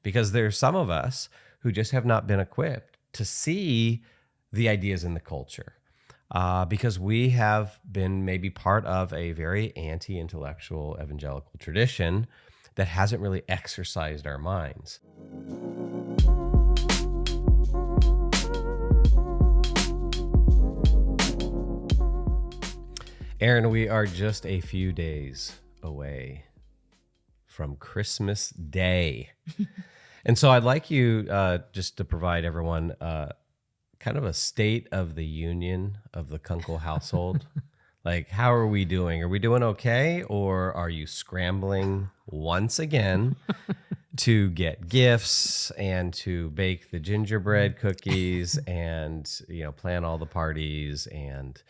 because there's some of us who just have not been equipped to see the ideas in the culture. Because we have been maybe part of a very anti-intellectual evangelical tradition that hasn't really exercised our minds. Erin, we are just a few days away from Christmas Day. And so I'd like you just to provide everyone kind of a state of the union of the Kunkel household. Like, how are we doing? Are we doing okay? Or are you scrambling once again to get gifts and to bake the gingerbread cookies and, plan all the parties? And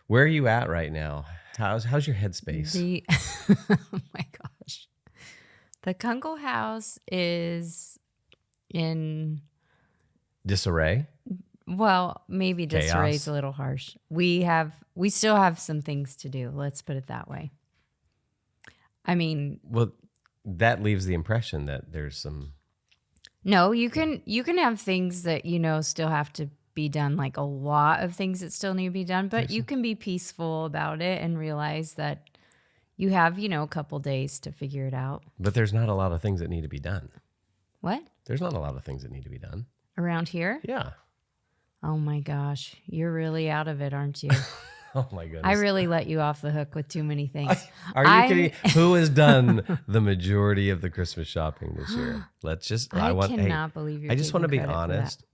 where are you at right now? How's your headspace? Oh my gosh. The Kunkel house is in disarray. Well, maybe disarray is a little harsh. We still have some things to do. Let's put it that way. I mean, well, that leaves the impression that there's some. No, you can have things that still have to be done, like a lot of things that still need to be done, but you can be peaceful about it and realize that you have, a couple days to figure it out. But there's not a lot of things that need to be done. What? There's not a lot of things that need to be done. Around here? Yeah. Oh my gosh. You're really out of it, aren't you? Oh my goodness. I really let you off the hook with too many things. Are you kidding? Who has done the majority of the Christmas shopping this year? I cannot believe you're I just want to be honest.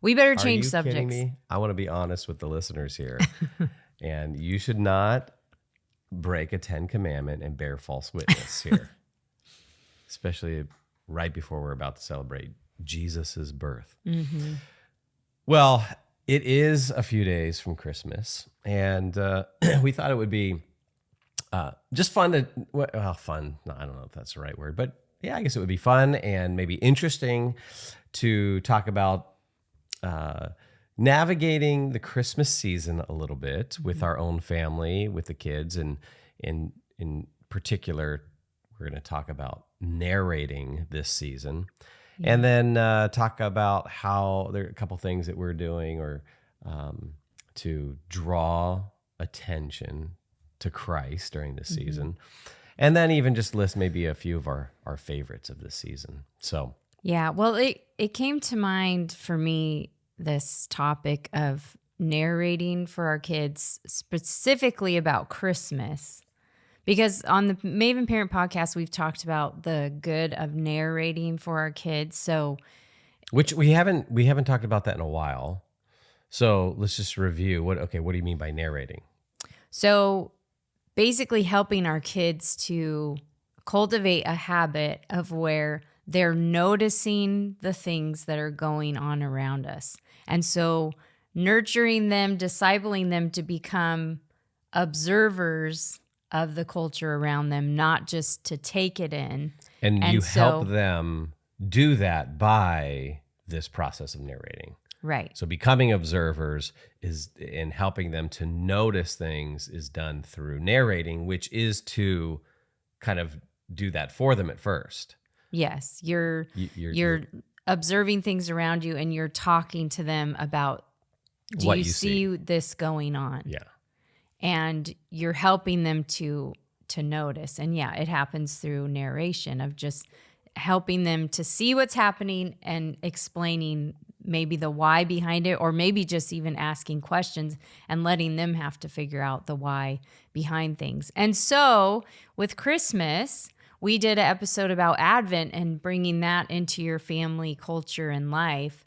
We better change subjects. Kidding me? I want to be honest with the listeners here. And you should not break a 10 commandment and bear false witness here. Especially right before we're about to celebrate Jesus's birth. Mm-hmm. Well, it is a few days from Christmas, and we thought it would be just fun to, fun, no, I don't know if that's the right word, but yeah, I guess it would be fun and maybe interesting to talk about navigating the Christmas season a little bit with our own family, with the kids, and in particular, we're going to talk about narrating this season. And then talk about how there are a couple things that we're doing or to draw attention to Christ during this season. And then even just list maybe a few of our favorites of this season. So yeah, well, it came to mind for me, this topic of narrating for our kids, specifically about Christmas. Because on the Maven Parent podcast, we've talked about the good of narrating for our kids. So, which we haven't talked about that in a while. So let's just review. What do you mean by narrating? So basically helping our kids to cultivate a habit of where they're noticing the things that are going on around us. And so nurturing them, discipling them to become observers of the culture around them, not just to take it in. And you help them do that by this process of narrating. Right. So becoming observers in helping them to notice things is done through narrating, which is to kind of do that for them at first. Yes. You're observing things around you and you're talking to them about, do you see this going on? Yeah. And you're helping them to notice. And yeah, it happens through narration of just helping them to see what's happening and explaining maybe the why behind it, or maybe just even asking questions and letting them have to figure out the why behind things. And so with Christmas, we did an episode about Advent and bringing that into your family culture and life.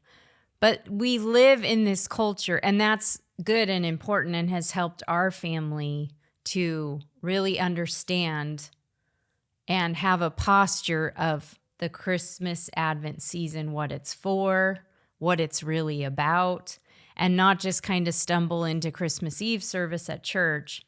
But we live in this culture, and that's good and important and has helped our family to really understand and have a posture of the Christmas Advent season, what it's for, what it's really about, and not just kind of stumble into Christmas Eve service at church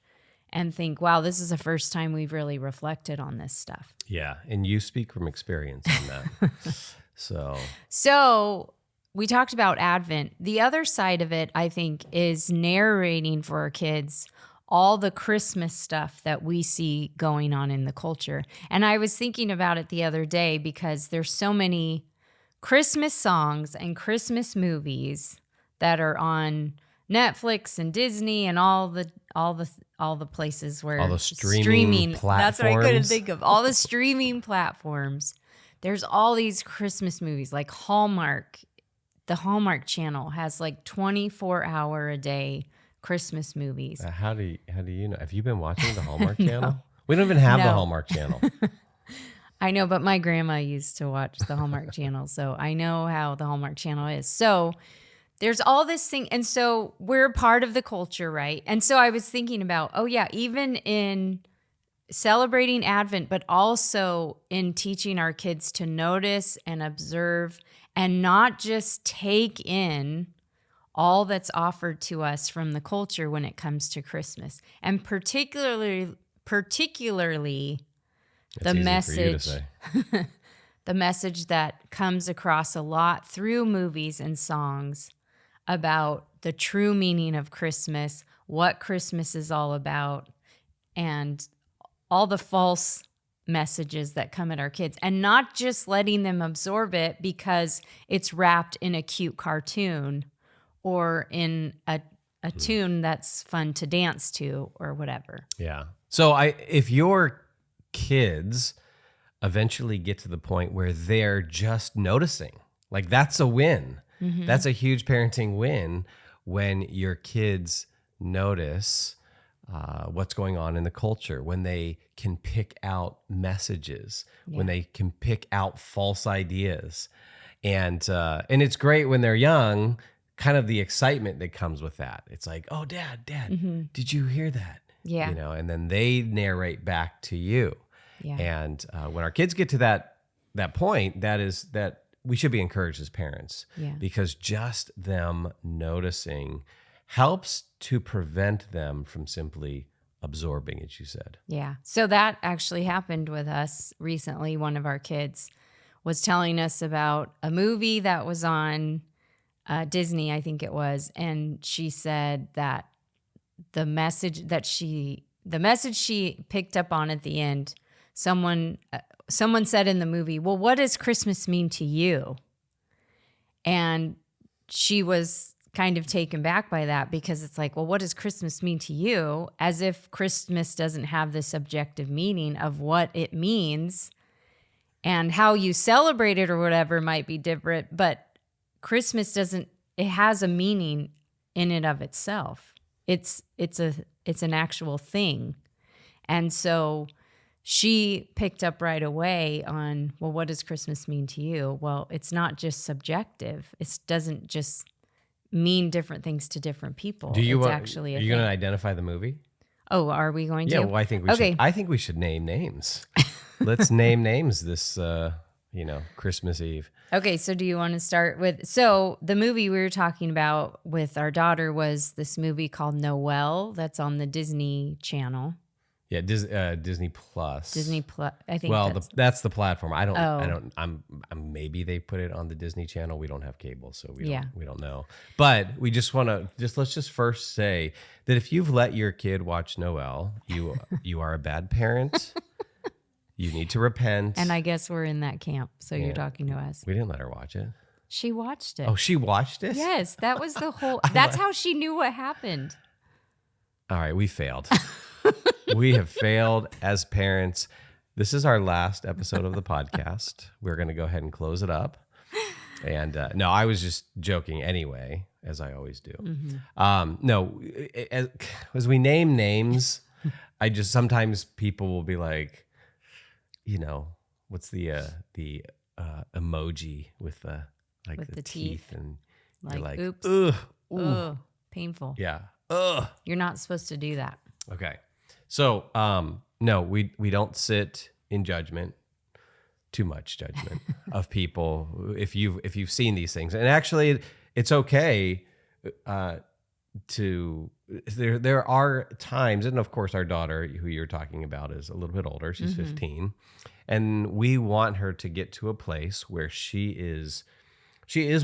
and think, wow, this is the first time we've really reflected on this stuff. Yeah, and you speak from experience on that. So we talked about Advent. The other side of it, I think, is narrating for our kids all the Christmas stuff that we see going on in the culture. And I was thinking about it the other day because there's so many Christmas songs and Christmas movies that are on Netflix and Disney and all the places where all the streaming platforms. That's what I couldn't think of. All the streaming platforms. There's all these Christmas movies like Hallmark. The Hallmark Channel has like 24-hour a day Christmas movies. How do you know? Have you been watching the Hallmark Channel? We don't even have the Hallmark Channel. I know, but my grandma used to watch the Hallmark Channel, so I know how the Hallmark Channel is. So there's all this thing, and so we're part of the culture, right? And so I was thinking about, even in celebrating Advent, but also in teaching our kids to notice and observe and not just take in all that's offered to us from the culture when it comes to Christmas. And particularly the message the message that comes across a lot through movies and songs about the true meaning of Christmas, what Christmas is all about, and all the false messages that come at our kids, and not just letting them absorb it because it's wrapped in a cute cartoon or in a tune that's fun to dance to or whatever. Yeah. So if your kids eventually get to the point where they're just noticing, like that's a win. Mm-hmm. That's a huge parenting win when your kids notice what's going on in the culture, when they can pick out messages, when they can pick out false ideas. And it's great when they're young, kind of the excitement that comes with that. It's like, oh, Dad, mm-hmm. Did you hear that? Yeah. And then they narrate back to you. Yeah. And when our kids get to that point, that we should be encouraged as parents, because just them noticing helps to prevent them from simply absorbing, as you said. Yeah. So that actually happened with us recently. One of our kids was telling us about a movie that was on Disney, I think it was, and she said that the message she picked up on at the end, someone said in the movie, "Well, what does Christmas mean to you?" And she was kind of taken back by that, because it's like, well, what does Christmas mean to you? As if Christmas doesn't have this objective meaning of what it means, and how you celebrate it or whatever might be different, but Christmas doesn't, it has a meaning in and of itself. It's an actual thing. And so she picked up right away on, well, what does Christmas mean to you? Well, it's not just subjective. It doesn't just mean different things to different people. It's actually are you going to identify the movie? Oh, are we going to? Yeah, well, I think we should. I think we should name names. Let's name names this Christmas Eve. Okay, so do you want to start with, so the movie we were talking about with our daughter was this movie called Noel that's on the Disney Channel. Yeah, Disney Plus. Disney Plus, I think. Well, that's the platform. I'm maybe they put it on the Disney Channel. We don't have cable, so we don't know. But we just want to let's just first say that if you've let your kid watch Noel, you are a bad parent. You need to repent. And I guess we're in that camp, so you're talking to us. We didn't let her watch it. She watched it. Oh, she watched it? Yes, that was the whole, that's how she knew what happened. All right, we failed. We have failed as parents. This is our last episode of the podcast. We're going to go ahead and close it up. And no, I was just joking anyway, as I always do. Mm-hmm. No, as we name names, sometimes people will be like, what's the emoji with the teeth, and you're like, oops, ugh, painful. Yeah, ugh. You're not supposed to do that. Okay, so no, we don't sit in judgment, too much judgment of people if you've seen these things, and actually, it's okay there are times, and of course our daughter, who you're talking about, is a little bit older. She's 15, and we want her to get to a place where she is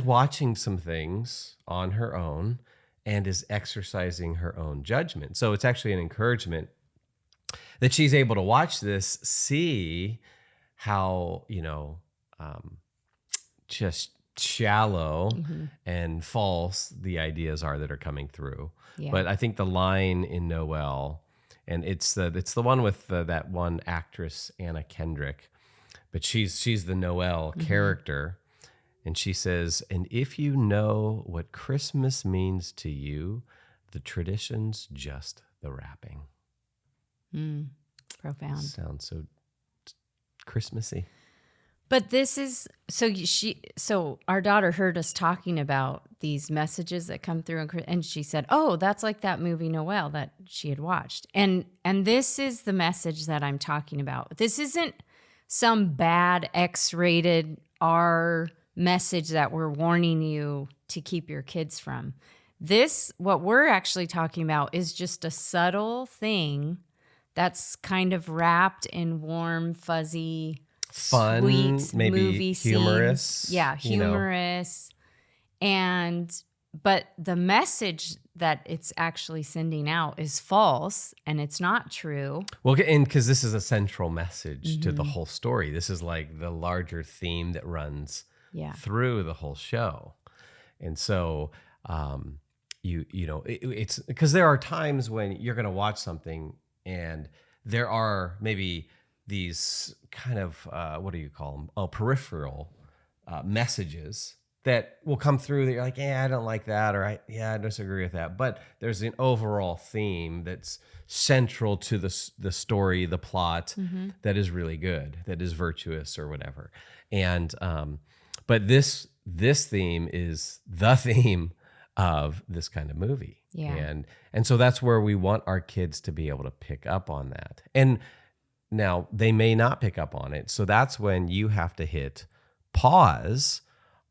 watching some things on her own and is exercising her own judgment. So it's actually an encouragement that she's able to watch this, see how, just shallow and false the ideas are that are coming through. Yeah. But I think the line in Noelle, and it's the one with that one actress, Anna Kendrick, but she's the Noelle character. And she says, and if you know what Christmas means to you, the tradition's just the wrapping. Profound. Sounds so Christmassy. But this is so our daughter heard us talking about these messages that come through, and she said, "Oh, that's like that movie Noelle that she had watched." And this is the message that I'm talking about. This isn't some bad X-rated R message that we're warning you to keep your kids from. What we're actually talking about is just a subtle thing that's kind of wrapped in warm, fuzzy, fun, sweet maybe movie humorous. Scenes. Yeah, humorous. But the message that it's actually sending out is false and it's not true. Well, and because this is a central message to the whole story. This is like the larger theme that runs through the whole show. And so it's because there are times when you're going to watch something and there are maybe these kind of what do you call them? Peripheral messages that will come through that you're like, I don't like that, or I disagree with that. But there's an overall theme that's central to the story, the plot, that is really good, that is virtuous or whatever. And but this theme is the theme of this kind of movie. Yeah. And so that's where we want our kids to be able to pick up on that. And now they may not pick up on it. So that's when you have to hit pause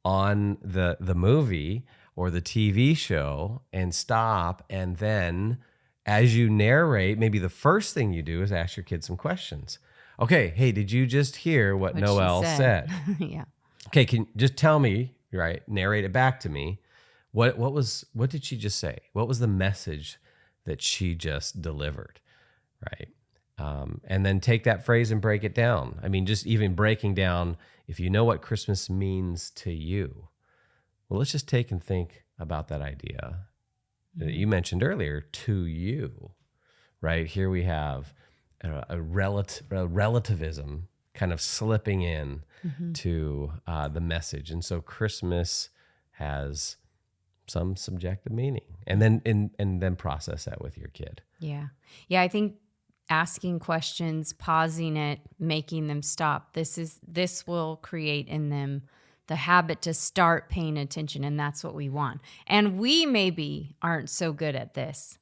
on the movie or the TV show and stop. And then as you narrate, maybe the first thing you do is ask your kids some questions. Okay, hey, did you just hear what Noelle said? Yeah. Okay, can just tell me, right? Narrate it back to me. What did she just say? What was the message that she just delivered, right? And then take that phrase and break it down. I mean, just even breaking down, if you know what Christmas means to you, well, let's just take and think about that idea that you mentioned earlier, to you, right? Here we have a relativism kind of slipping in to the message. And so Christmas has some subjective meaning, and then process that with your kid. Yeah. I think asking questions, pausing it, making them stop. This will create in them the habit to start paying attention, and that's what we want. And we maybe aren't so good at this.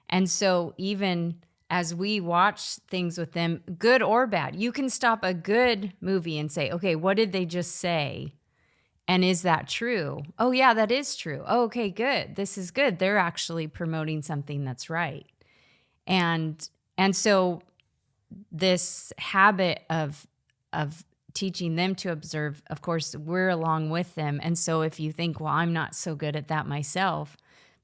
And so even as we watch things with them, good or bad, you can stop a good movie and say, okay, what did they just say? And is that true? Oh, yeah, that is true. Oh, okay, good. This is good. They're actually promoting something that's right. And so this habit of teaching them to observe, of course, we're along with them. And so if you think, well, I'm not so good at that myself,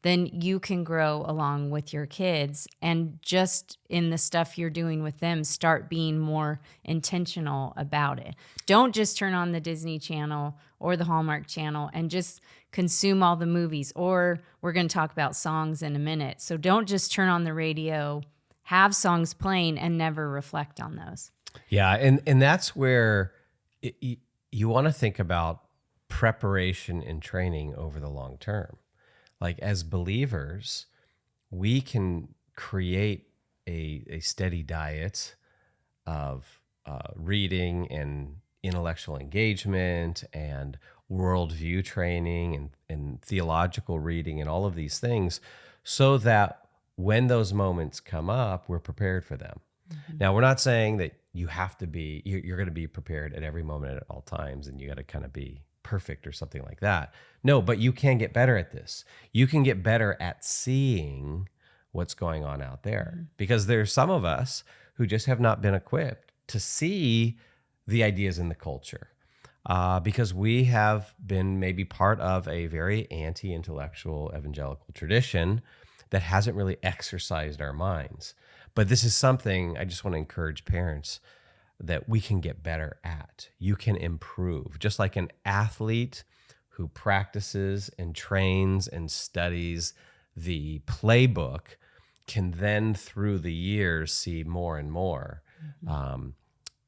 then you can grow along with your kids, and just in the stuff you're doing with them, start being more intentional about it. Don't just turn on the Disney Channel or the Hallmark Channel and just consume all the movies, or we're going to talk about songs in a minute. So don't just turn on the radio, have songs playing, and never reflect on those. Yeah, and that's where you want to think about preparation and training over the long term. Like as believers, we can create a steady diet of reading and intellectual engagement and worldview training and theological reading and all of these things, so that when those moments come up, we're prepared for them. Now, we're not saying that you have to be, you're going to be prepared at every moment at all times, and you got to kind of be perfect or something like that. No, but you can get better at this. You can get better at seeing what's going on out there, because there's some of us who just have not been equipped to see the ideas in the culture. because we have been maybe part of a very anti-intellectual evangelical tradition that hasn't really exercised our minds. But this is something I just want to encourage parents that we can get better at. You can improve. Just like an athlete who practices and trains and studies the playbook can then through the years see more and more.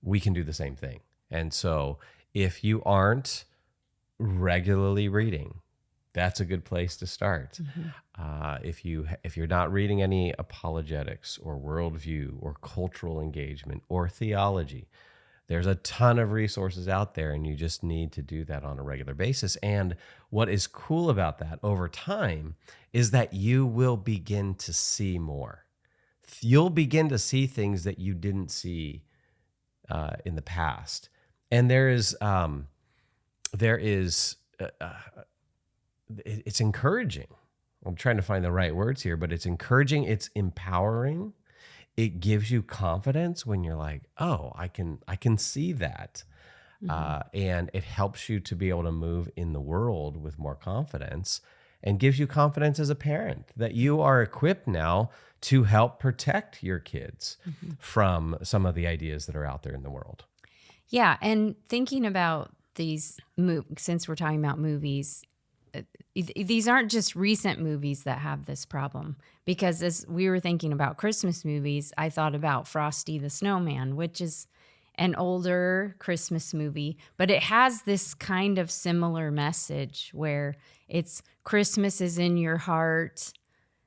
We can do the same thing. And so if you aren't regularly reading, that's a good place to start. If you're not reading any apologetics or worldview or cultural engagement or theology, there's a ton of resources out there, and you just need to do that on a regular basis. And what is cool about that over time is that you will begin to see more. You'll begin to see things that you didn't see in the past. And it's encouraging. I'm trying to find the right words here, but it's encouraging. It's empowering. It gives you confidence when you're like, oh, I can see that. And it helps you to be able to move in the world with more confidence, and gives you confidence as a parent that you are equipped now to help protect your kids from some of the ideas that are out there in the world. Yeah, and thinking about these, since we're talking about movies, these aren't just recent movies that have this problem. Because as we were thinking about Christmas movies, I thought about Frosty the Snowman, which is an older Christmas movie, but it has this kind of similar message where it's Christmas is in your heart,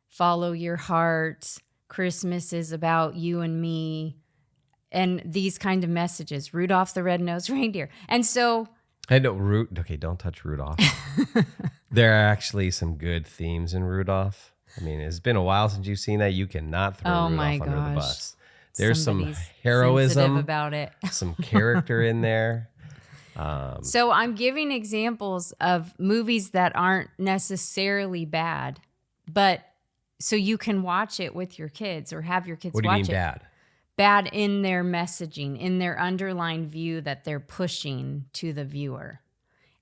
follow your heart, Christmas is about you and me, and these kind of messages, Rudolph the Red-Nosed Reindeer. And so... I know, okay, don't touch Rudolph. There are actually some good themes in Rudolph. I mean, it's been a while since you've seen that. You cannot throw Rudolph under the bus. There's Somebody's some heroism about it. some character in there. So I'm giving examples of movies that aren't necessarily bad, but so you can watch it with your kids or have your kids watch it. What do you mean bad? Bad in their messaging, in their underlying view that they're pushing to the viewer.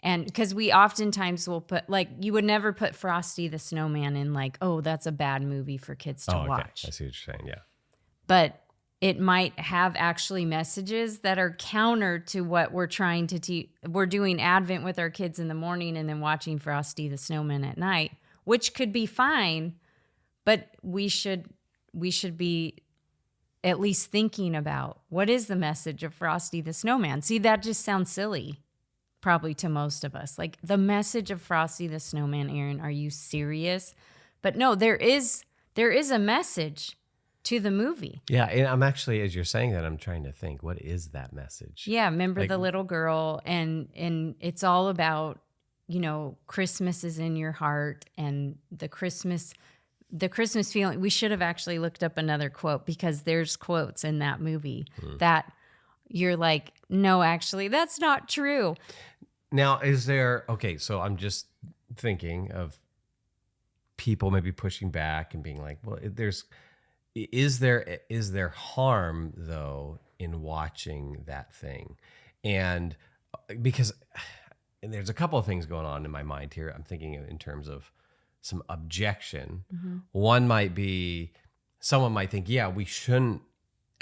And because we oftentimes will put, like, you would never put Frosty the Snowman in like, oh, that's a bad movie for kids to watch. I see what you're saying, yeah. But it might have actually messages that are counter to what we're trying to teach. We're doing Advent with our kids in the morning and then watching Frosty the Snowman at night, which could be fine, but we should be at least thinking about what is the message of Frosty the Snowman. See, that just sounds silly, probably to most of us. Like, the message of Frosty the Snowman, Erin, are you serious? But no, there is a message to the movie. Yeah, and I'm actually, as you're saying that, I'm trying to think, what is that message? Yeah, remember the little girl, and it's all about, Christmas is in your heart, and the Christmas feeling. We should have actually looked up another quote, because there's quotes in that movie that you're like, no, actually, that's not true. Now, so I'm just thinking of people maybe pushing back and being like, well, is there harm though in watching that thing? And because there's a couple of things going on in my mind here. I'm thinking in terms of some objection. One might be, someone might think, yeah, we shouldn't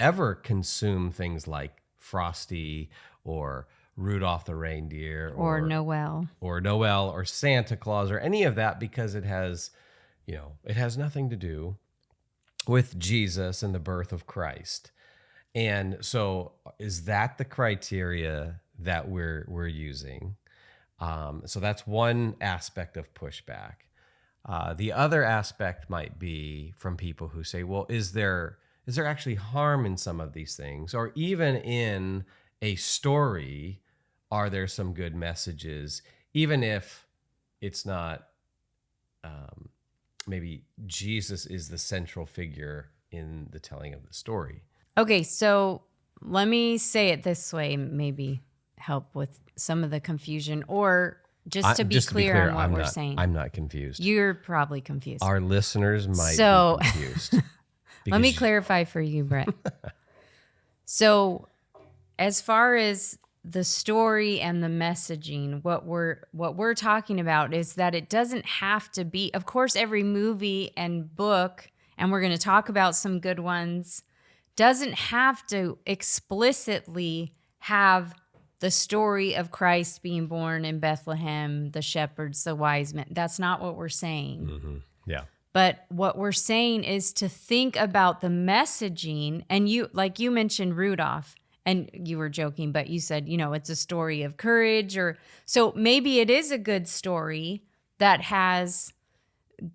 ever consume things like Frosty or Rudolph the Reindeer or Noel or Santa Claus or any of that, because it has nothing to do with Jesus and the birth of Christ. And so is that the criteria that we're using? So that's one aspect of pushback. The other aspect might be from people who say, well, is there actually harm in some of these things? Or even in a story, are there some good messages, even if it's not, maybe Jesus is the central figure in the telling of the story? Okay, so let me say it this way, maybe help with some of the confusion, or just to be clear on what we're saying. I'm not confused. You're probably confused. Our listeners might be confused. Let me clarify for you, Brett. So as far as the story and the messaging, what we're talking about is that it doesn't have to be, of course, every movie and book, and we're going to talk about some good ones, doesn't have to explicitly have the story of Christ being born in Bethlehem, the shepherds, the wise men. That's not what we're saying. Mm-hmm. Yeah. But what we're saying is to think about the messaging. And you, like you mentioned Rudolph, and you were joking, but you said, it's a story of courage, or so maybe it is a good story that has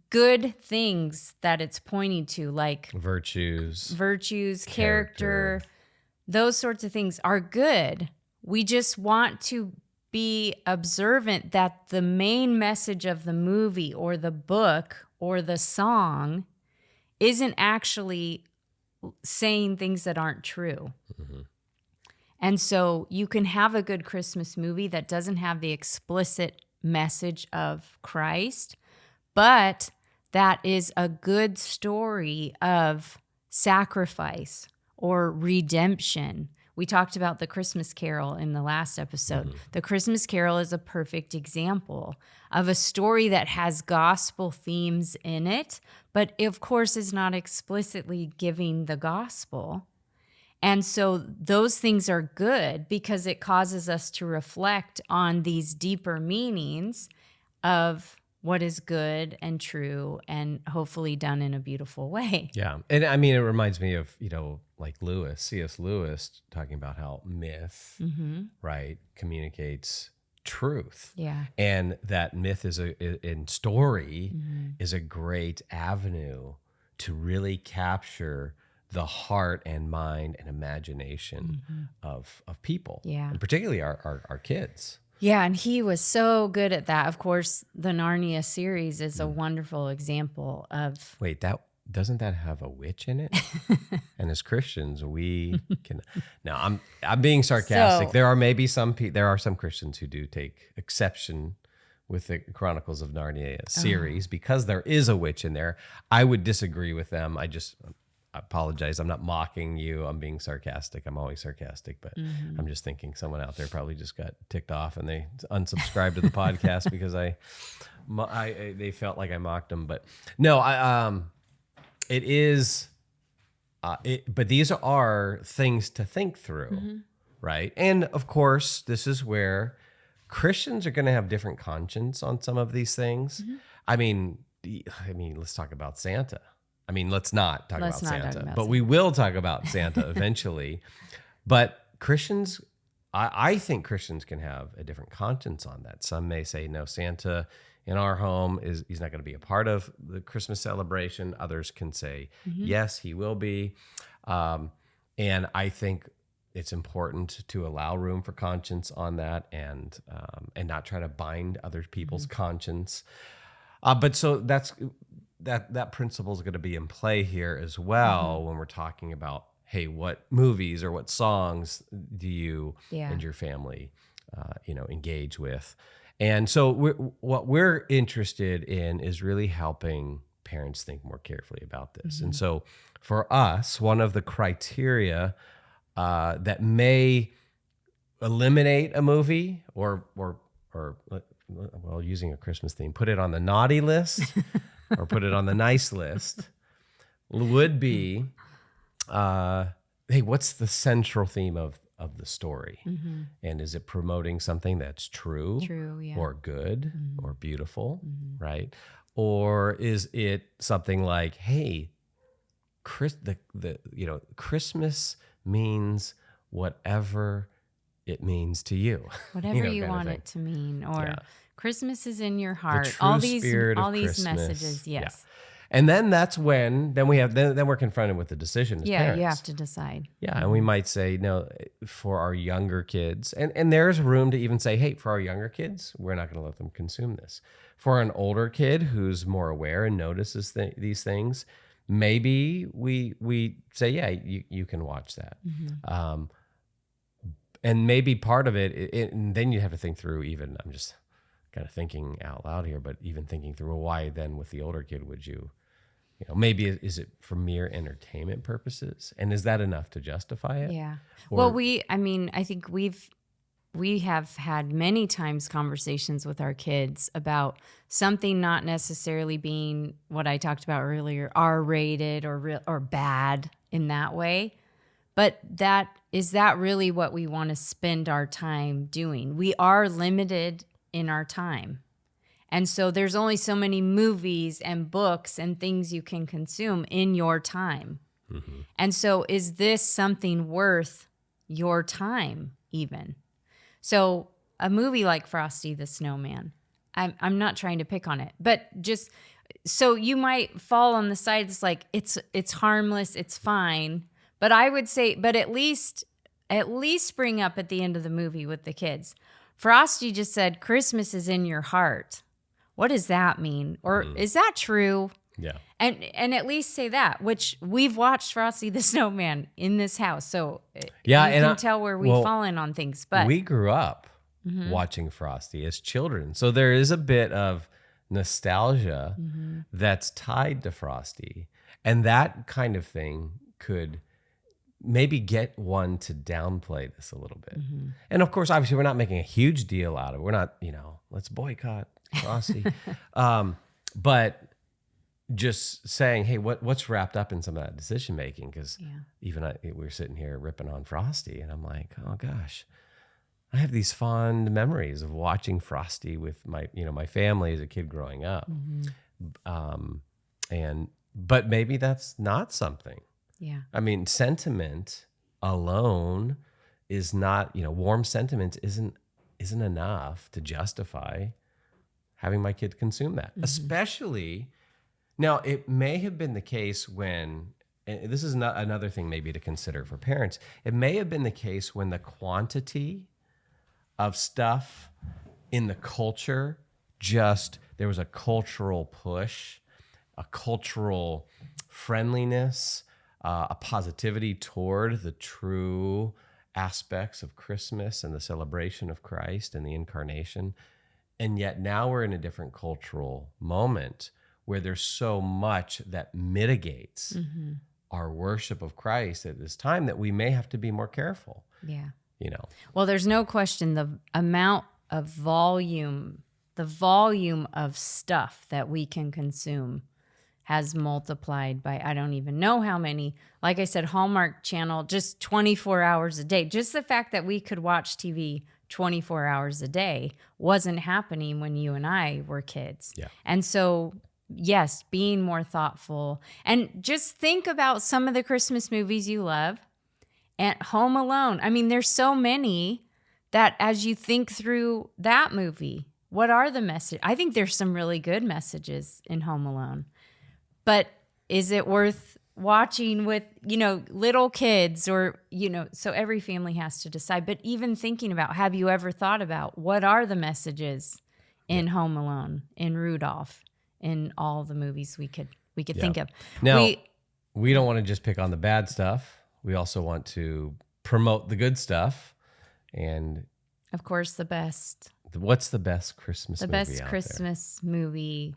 good things that it's pointing to, like Virtues, character, those sorts of things are good. We just want to be observant that the main message of the movie or the book or the song isn't actually saying things that aren't true. Mm-hmm. And so you can have a good Christmas movie that doesn't have the explicit message of Christ, but that is a good story of sacrifice or redemption. We talked about the Christmas Carol in the last episode. Mm-hmm. The Christmas Carol is a perfect example of a story that has gospel themes in it, but of course is not explicitly giving the gospel. And so those things are good because it causes us to reflect on these deeper meanings of what is good and true and hopefully done in a beautiful way. Yeah. And I mean, it reminds me of, like C.S. Lewis talking about how myth, mm-hmm. right, communicates truth. Yeah. And that myth in story mm-hmm. is a great avenue to really capture the heart and mind and imagination mm-hmm. of people. Yeah. And particularly our kids. Yeah, and he was so good at that. Of course, the Narnia series is a wonderful example of... Wait, doesn't that have a witch in it? And as Christians, we can... Now, I'm being sarcastic. So, there are some Christians who do take exception with the Chronicles of Narnia series because there is a witch in there. I would disagree with them. I apologize. I'm not mocking you. I'm being sarcastic. I'm always sarcastic, but mm-hmm. I'm just thinking someone out there probably just got ticked off and they unsubscribed to the podcast because they felt like I mocked them. But no, it is. But these are things to think through, mm-hmm. right? And of course, this is where Christians are going to have different conscience on some of these things. Mm-hmm. I mean, let's talk about Santa. Let's not talk about Santa, but we will talk about Santa eventually. But Christians, I think Christians can have a different conscience on that. Some may say, no, Santa in our home he's not going to be a part of the Christmas celebration. Others can say, mm-hmm. yes, he will be. And I think it's important to allow room for conscience on that and not try to bind other people's mm-hmm. conscience. But so that principle is going to be in play here as well mm-hmm. when we're talking about, hey, what movies or what songs do you and your family, engage with? And so what we're interested in is really helping parents think more carefully about this. Mm-hmm. And so for us, one of the criteria that may eliminate a movie or using a Christmas theme, put it on the naughty list or put it on the nice list would be, hey, what's the central theme of the story? Mm-hmm. And is it promoting something that's true yeah. or good mm-hmm. or beautiful, mm-hmm. right? Or is it something like, hey, Christmas means whatever it means to you. Whatever you want it to mean, or Christmas is in your heart. The true spirit of these Christmas. messages, yes. Yeah. And then that's when then we're confronted with the decision as parents. You have to decide. Yeah, mm-hmm. And we might say, no, for our younger kids, and there's room to even say, hey, for our younger kids, we're not going to let them consume this. For an older kid who's more aware and notices these things, maybe we say, yeah, you can watch that. Mm-hmm. And maybe part of it, and then you have to think through even, I'm just kind of thinking out loud here, but even thinking through why then with the older kid would you maybe is it for mere entertainment purposes? And is that enough to justify it? Yeah. Or, well, I think we've we have had many times conversations with our kids about something not necessarily being what I talked about earlier, R-rated or bad in that way. But is that really what we want to spend our time doing? We are limited in our time. And so there's only so many movies and books and things you can consume in your time. Mm-hmm. And so is this something worth your time even? So a movie like Frosty the Snowman, I'm not trying to pick on it, but just so you might fall on the side that's like, it's harmless, it's fine. But I would say, but at least bring up at the end of the movie with the kids. Frosty just said, Christmas is in your heart. What does that mean? Or is that true? Yeah. And at least say that, which we've watched Frosty the Snowman in this house. So yeah, you can tell where we've fallen on things. But we grew up watching Frosty as children. So there is a bit of nostalgia that's tied to Frosty. And that kind of thing could maybe get one to downplay this a little bit. And of course, obviously, we're not making a huge deal out of it. We're not, let's boycott Frosty. But just saying, hey, what's wrapped up in some of that decision making? Because even we were sitting here ripping on Frosty, and I'm like, oh gosh, I have these fond memories of watching Frosty with my family as a kid growing up. But maybe that's not something. Yeah. I mean, sentiment alone is not, warm sentiment isn't enough to justify having my kid consume that. Especially, now it may have been the case when, and this is not another thing maybe to consider for parents, it may have been the case when the quantity of stuff in the culture, there was a cultural push, a cultural friendliness, a positivity toward the true aspects of Christmas and the celebration of Christ and the incarnation. And yet now we're in a different cultural moment where there's so much that mitigates our worship of Christ at this time that we may have to be more careful. Yeah. Well, there's no question the amount of volume of stuff that we can consume has multiplied by I don't even know how many. Like I said, Hallmark Channel, just 24 hours a day. Just the fact that we could watch TV 24 hours a day wasn't happening when you and I were kids. Yeah. And so, yes, being more thoughtful. And just think about some of the Christmas movies you love. And Home Alone. I mean, there's so many that as you think through that movie, what are the messages? I think there's some really good messages in Home Alone. But is it worth watching with, little kids or, so every family has to decide. But even thinking about, have you ever thought about what are the messages in Home Alone, in Rudolph, in all the movies we could think of? Now, we don't want to just pick on the bad stuff. We also want to promote the good stuff. And of course, the best. What's the best Christmas movie out there? The best Christmas movie.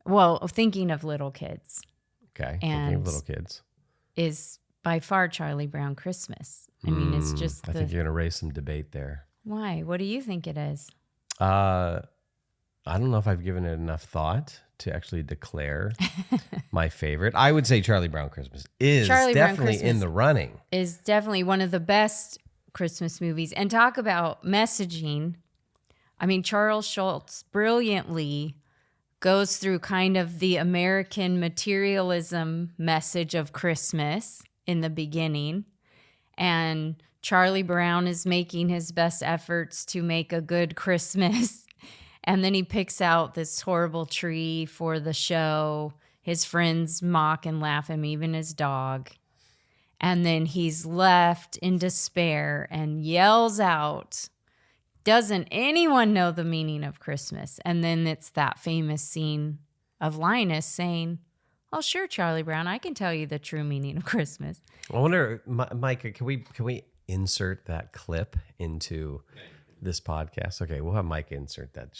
Well, thinking of little kids. Okay, thinking of little kids. Is by far Charlie Brown Christmas. I mean, it's just I think you're going to raise some debate there. Why? What do you think it is? I don't know if I've given it enough thought to actually declare my favorite. I would say Charlie Brown Christmas is definitely in the running. Is definitely one of the best Christmas movies. And talk about messaging. I mean, Charles Schultz brilliantly goes through kind of the American materialism message of Christmas in the beginning. And Charlie Brown is making his best efforts to make a good Christmas. And then he picks out this horrible tree for the show. His friends mock and laugh him, even his dog. And then he's left in despair and yells out, doesn't anyone know the meaning of Christmas? And then it's that famous scene of Linus saying, oh, sure, Charlie Brown, I can tell you the true meaning of Christmas. I wonder, Micah, can we insert that clip into this podcast? Okay, we'll have Micah insert that.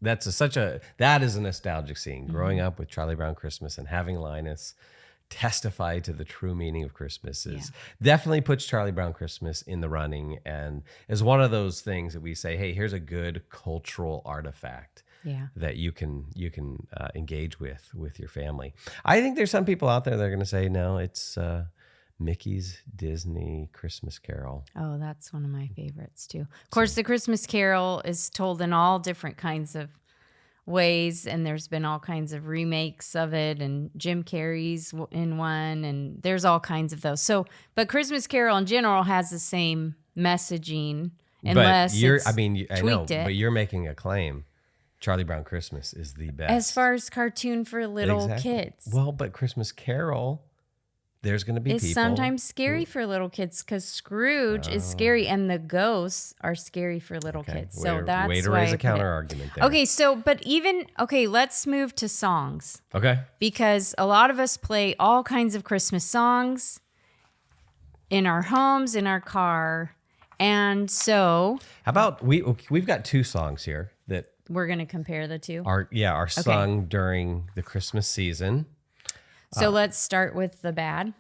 That is a nostalgic scene. Growing up with Charlie Brown Christmas and having Linus testify to the true meaning of Christmas is definitely puts Charlie Brown Christmas in the running, and is one of those things that we say, hey, here's a good cultural artifact that you can engage with your family. I think there's some people out there that are going to say, no, it's Mickey's Disney Christmas Carol. Oh, that's one of my favorites too. Of course, the Christmas Carol is told in all different kinds of ways, and there's been all kinds of remakes of it, and Jim Carrey's in one, and there's all kinds of those. So, but Christmas Carol in general has the same messaging, unless I know, but you're making a claim. Charlie Brown Christmas is the best as far as cartoon for little kids. Well, but Christmas Carol, there's going to be people. It's sometimes scary for little kids because Scrooge is scary, and the ghosts are scary for little kids. So that's way to raise a counter argument there. Okay, let's move to songs. Okay. Because a lot of us play all kinds of Christmas songs in our homes, in our car, and so how about we've got 2 songs here that we're going to compare the two. Are sung during the Christmas season. So let's start with the bad.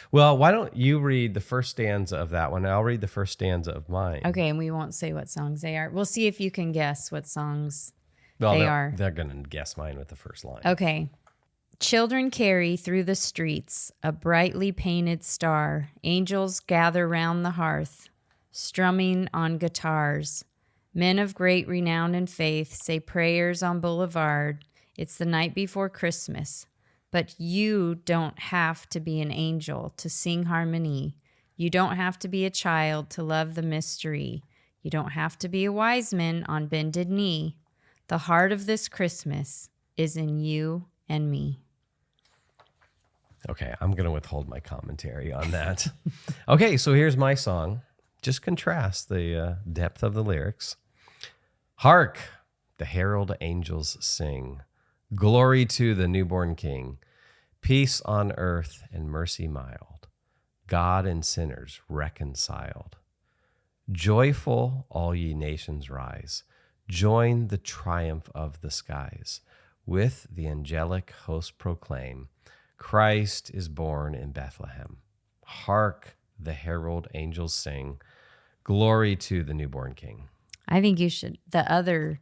Well, why don't you read the first stanza of that one? I'll read the first stanza of mine. Okay, and we won't say what songs they are. We'll see if you can guess what songs they are. They're going to guess mine with the first line. Okay. Children carry through the streets a brightly painted star. Angels gather round the hearth, strumming on guitars. Men of great renown and faith say prayers on Boulevard. It's the night before Christmas. But you don't have to be an angel to sing harmony. You don't have to be a child to love the mystery. You don't have to be a wise man on bended knee. The heart of this Christmas is in you and me. Okay, I'm going to withhold my commentary on that. Okay, so here's my song. Just contrast the depth of the lyrics. Hark, the herald angels sing. Glory to the newborn King. Peace on earth and mercy mild. God and sinners reconciled. Joyful, all ye nations rise. Join the triumph of the skies. With the angelic host proclaim, Christ is born in Bethlehem. Hark, the herald angels sing. Glory to the newborn King. I think you should. The other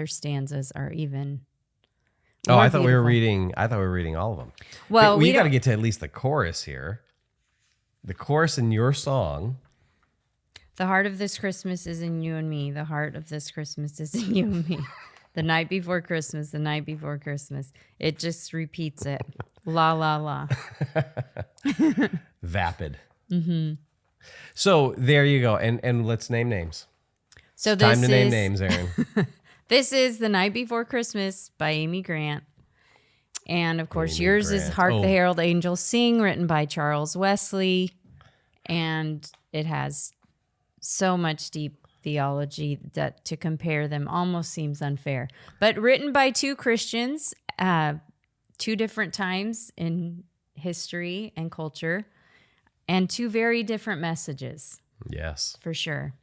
stanzas are even. I thought we were reading all of them. Well, we got to get to at least the chorus here. The chorus in your song. The heart of this Christmas is in you and me. The heart of this Christmas is in you and me. The night before Christmas, the night before Christmas. It just repeats it. La, la, la. Vapid. Mm-hmm. So there you go. And let's name names. So it's time to name names, Erin. This is The Night Before Christmas by Amy Grant. And of course, Amy yours Grant. is Hark the Herald Angels Sing, written by Charles Wesley. And it has so much deep theology that to compare them almost seems unfair. But written by 2 Christians, 2 different times in history and culture, and 2 very different messages. Yes. For sure.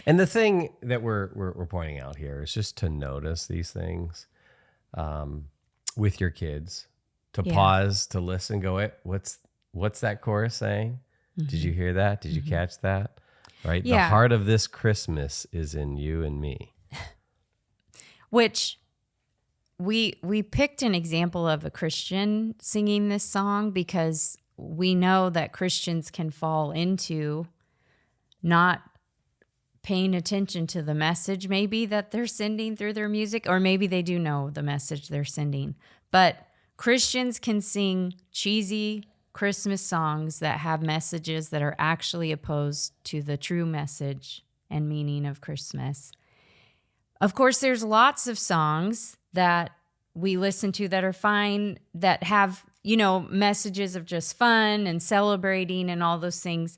And the thing that we're pointing out here is just to notice these things with your kids, to pause, to listen, go, what's that chorus saying? Mm-hmm. Did you hear that? Did you catch that? Right? Yeah. The heart of this Christmas is in you and me. Which we picked an example of a Christian singing this song because we know that Christians can fall into not paying attention to the message maybe that they're sending through their music, or maybe they do know the message they're sending. But Christians can sing cheesy Christmas songs that have messages that are actually opposed to the true message and meaning of Christmas. Of course, there's lots of songs that we listen to that are fine, that have, messages of just fun and celebrating and all those things.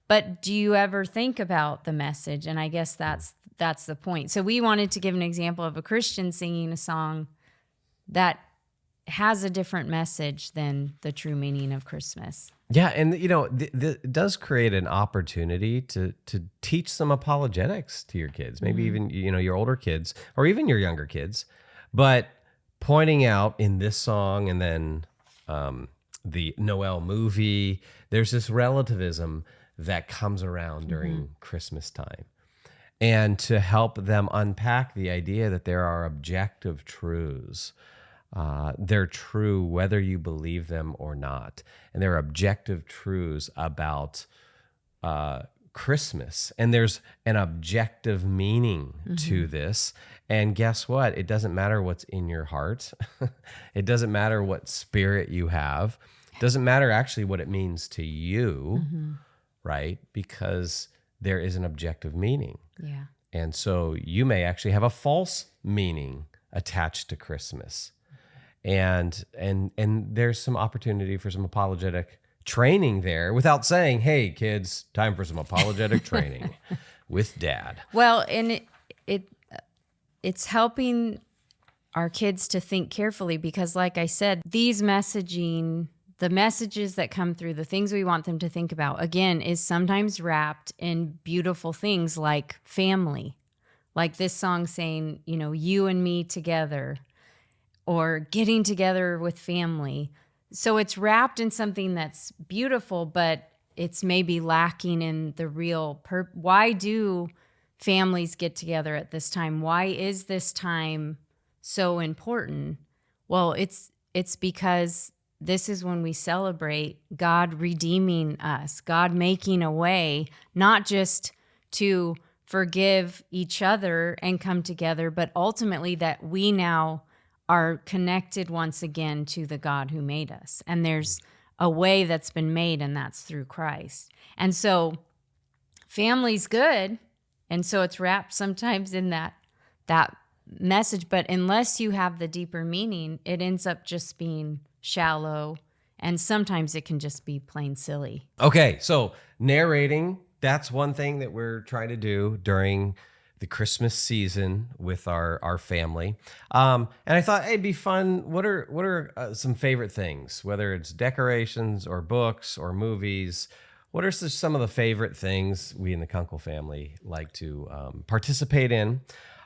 But do you ever think about the message? And I guess that's the point. So we wanted to give an example of a Christian singing a song that has a different message than the true meaning of Christmas. Yeah, and it does create an opportunity to teach some apologetics to your kids, maybe even your older kids or even your younger kids, but pointing out in this song and then the Noel movie. There's this relativism that comes around during Christmas time. And to help them unpack the idea that there are objective truths. They're true whether you believe them or not. And there are objective truths about Christmas. And there's an objective meaning to this. And guess what? It doesn't matter what's in your heart. It doesn't matter what spirit you have. It doesn't matter actually what it means to you, right? Because there is an objective meaning. Yeah. And so you may actually have a false meaning attached to Christmas. And there's some opportunity for some apologetic training there without saying, hey, kids, time for some apologetic training with Dad. Well, and it's helping our kids to think carefully because, like I said, the messages that come through, the things we want them to think about, again, is sometimes wrapped in beautiful things like family. Like this song saying, you and me together, or getting together with family. So it's wrapped in something that's beautiful, but it's maybe lacking in the real why do families get together at this time? Why is this time so important? Well, it's because this is when we celebrate God redeeming us, God making a way, not just to forgive each other and come together, but ultimately that we now are connected once again to the God who made us. And there's a way that's been made, and that's through Christ. And so family's good, and so it's wrapped sometimes in that message, but unless you have the deeper meaning, it ends up just being shallow, and sometimes it can just be plain silly. Okay, so narrating, that's one thing that we're trying to do during the Christmas season with our family. And I thought, hey, it'd be fun. What are some favorite things, whether it's decorations or books or movies? What are some of the favorite things we in the Kunkel family like to participate in?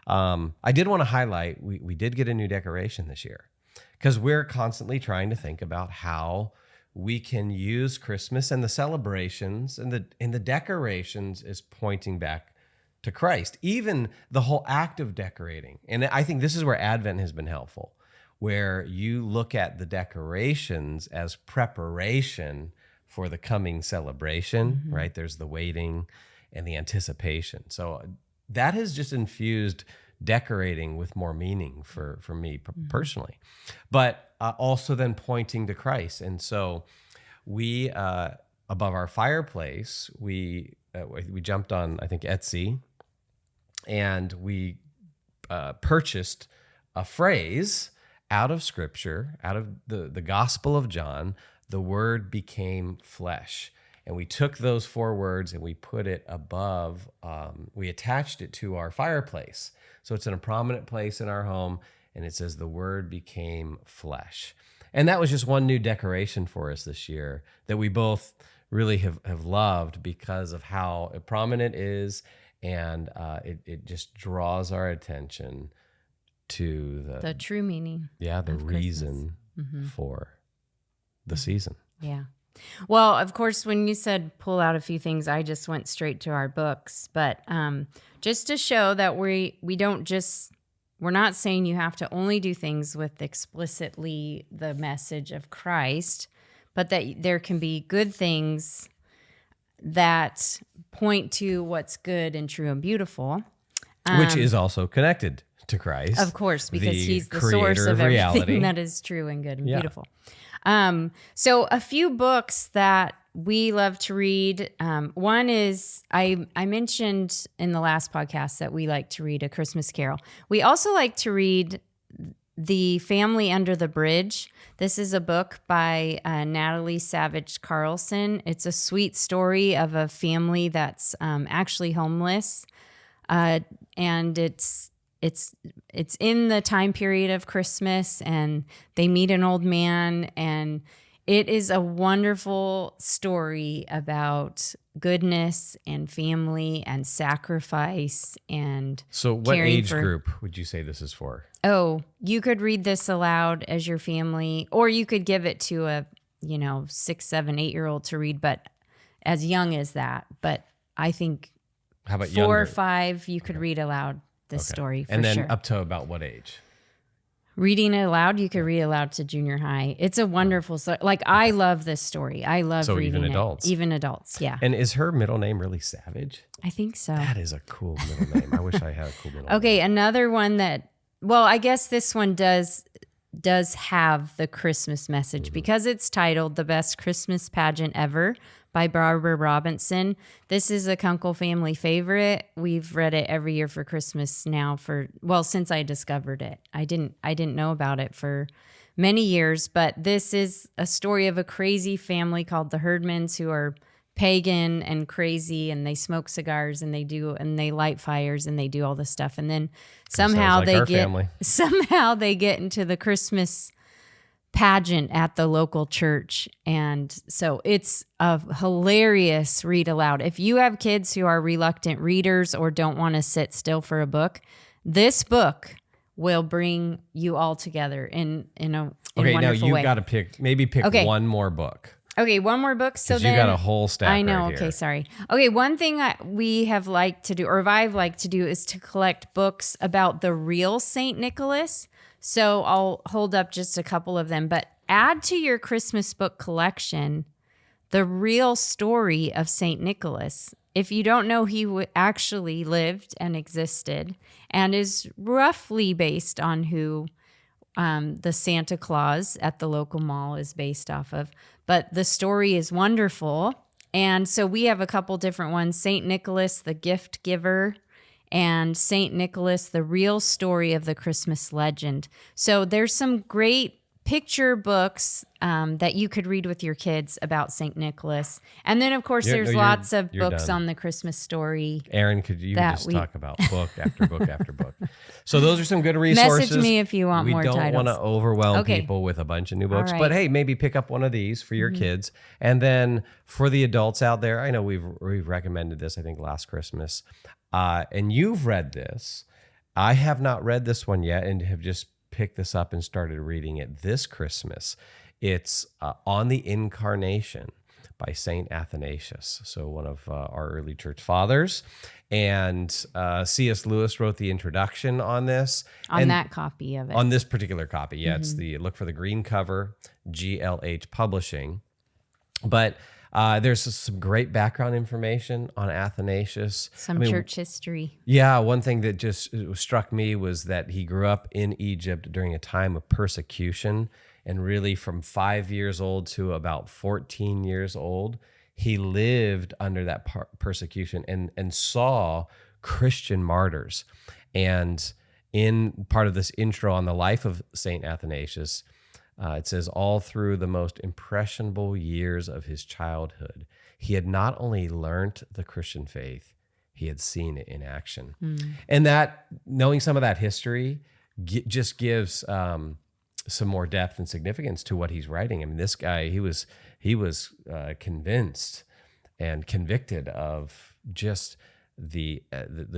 I did want to highlight, we did get a new decoration this year because we're constantly trying to think about how we can use Christmas and the celebrations and the decorations is pointing back to Christ, even the whole act of decorating. And I think this is where Advent has been helpful, where you look at the decorations as preparation for the coming celebration, right? There's the waiting and the anticipation. So that has just infused decorating with more meaning for me personally, but also then pointing to Christ. And so we, above our fireplace, we jumped on, I think, Etsy, and we purchased a phrase out of Scripture, out of the Gospel of John. The Word became flesh. And we took those 4 words and we put it above, we attached it to our fireplace. So it's in a prominent place in our home, and it says, the Word became flesh. And that was just one new decoration for us this year that we both really have loved because of how prominent it is, and it just draws our attention to the true meaning. Yeah, the reason for the season. Yeah. Well, of course, when you said pull out a few things, I just went straight to our books. But just to show that we're not saying you have to only do things with explicitly the message of Christ, but that there can be good things that point to what's good and true and beautiful. Which is also connected to Christ. Of course, because he's the creator source of reality. everything that is true and good and beautiful. So a few books that we love to read. One is, I mentioned in the last podcast that we like to read A Christmas Carol. We also like to read The Family Under the Bridge. This is a book by Natalie Savage Carlson. It's a sweet story of a family that's actually homeless. And it's in the time period of Christmas, and they meet an old man, and it is a wonderful story about goodness and family and sacrifice and So what caring age for- group would you say this is for? Oh, you could read this aloud as your family, or you could give it to 6, 7, 8-year-old to read, but as young as that. But I think How about 4 younger? or 5, you could read aloud this story for And then sure. up to about what age? Reading it aloud, you could read aloud to junior high. It's a wonderful story. Like, I love this story. I love So reading even adults. it. Even adults, yeah. And is her middle name really Savage? I think so. That is a cool middle name. I wish I had a cool middle name. Okay, another one that, well, I guess this one does have the Christmas message because it's titled The Best Christmas Pageant Ever by Barbara Robinson. This is a Kunkel family favorite. We've read it every year for Christmas now since I discovered it. I didn't know about it for many years, but this is a story of a crazy family called the Herdmans who are pagan and crazy, and they smoke cigars and they light fires and they do all this stuff, and then somehow they get into the Christmas pageant at the local church. And so it's a hilarious read aloud. If you have kids who are reluctant readers or don't want to sit still for a book, this book will bring you all together in a wonderful way. Okay, now you got to pick one more book. Okay, one more book. So then you got a whole stack. I know. Right okay, here. Sorry. Okay, one thing we have liked to do, or I've liked to do, is to collect books about the real Saint Nicholas. So I'll hold up just a couple of them, but add to your Christmas book collection the real story of Saint Nicholas. If you don't know, he actually lived and existed, and is roughly based on who the Santa Claus at the local mall is based off of. But the story is wonderful. And so we have a couple different ones: Saint Nicholas, the gift giver, and Saint Nicholas, the real story of the Christmas legend. So there's some great picture books that you could read with your kids about Saint Nicholas. And then, of course, there's lots of books done. On the Christmas story. Erin, could you just talk about book after book after book? So those are some good resources. Message me if you want more titles. We don't want to overwhelm people with a bunch of new books. Right. But hey, maybe pick up one of these for your kids. And then for the adults out there, I know we've recommended this, I think, last Christmas. And you've read this. I have not read this one yet and have just picked this up and started reading it this Christmas. It's On the Incarnation by Saint Athanasius, so one of our early church fathers. And C.S. Lewis wrote the introduction on this. On that copy of it. On this particular copy, yeah. It's look for the green cover, GLH Publishing. But there's some great background information on Athanasius. Some church history. Yeah, one thing that just struck me was that he grew up in Egypt during a time of persecution, and really from 5 years old to about 14 years old, he lived under that persecution and saw Christian martyrs. And in part of this intro on the life of St. Athanasius, it says, all through the most impressionable years of his childhood, he had not only learned the Christian faith, he had seen it in action. And that, knowing some of that history, just gives some more depth and significance to what he's writing. I mean, this guy, he was convinced and convicted of just the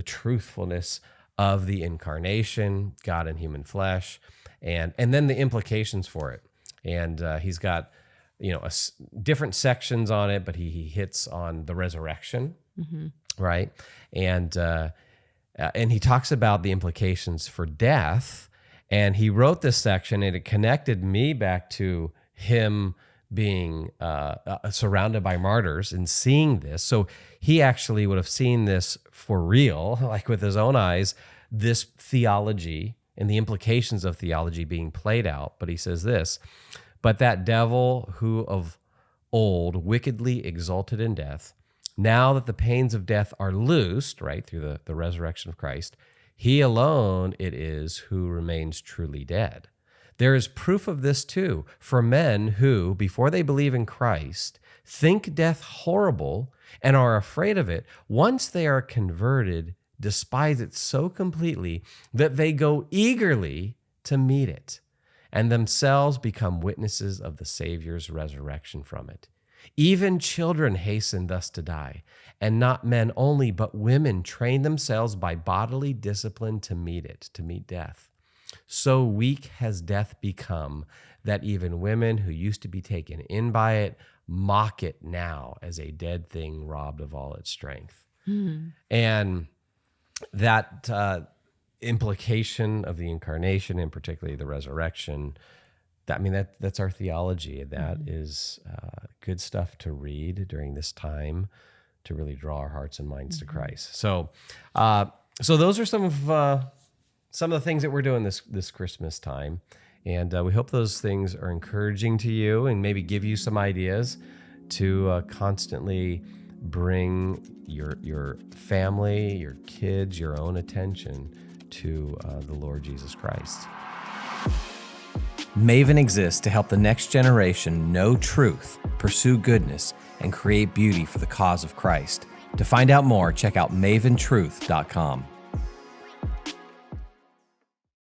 truthfulness of the incarnation, God in human flesh, and then the implications for it. And he's got different sections on it, but he hits on the resurrection, right? And he talks about the implications for death. And he wrote this section, and it connected me back to him being surrounded by martyrs and seeing this. So he actually would have seen this for real, like with his own eyes, this theology and the implications of theology being played out. But he says this, but that devil who of old wickedly exulted in death, now that the pains of death are loosed, right, through the resurrection of Christ, he alone it is who remains truly dead. There is proof of this too, for men who, before they believe in Christ, think death horrible and are afraid of it. Once they are converted, despise it so completely that they go eagerly to meet it, and themselves become witnesses of the Savior's resurrection from it. Even children hasten thus to die, and not men only, but women train themselves by bodily discipline to meet it, to meet death. So weak has death become that even women who used to be taken in by it mock it now as a dead thing robbed of all its strength. And that implication of the incarnation, and particularly the resurrection, that's our theology. That is good stuff to read during this time to really draw our hearts and minds to Christ. So those are some of the things that we're doing this Christmas time. And we hope those things are encouraging to you and maybe give you some ideas to constantly bring your family, your kids, your own attention to the Lord Jesus Christ. Maven exists to help the next generation know truth, pursue goodness, and create beauty for the cause of Christ. To find out more, check out maventruth.com.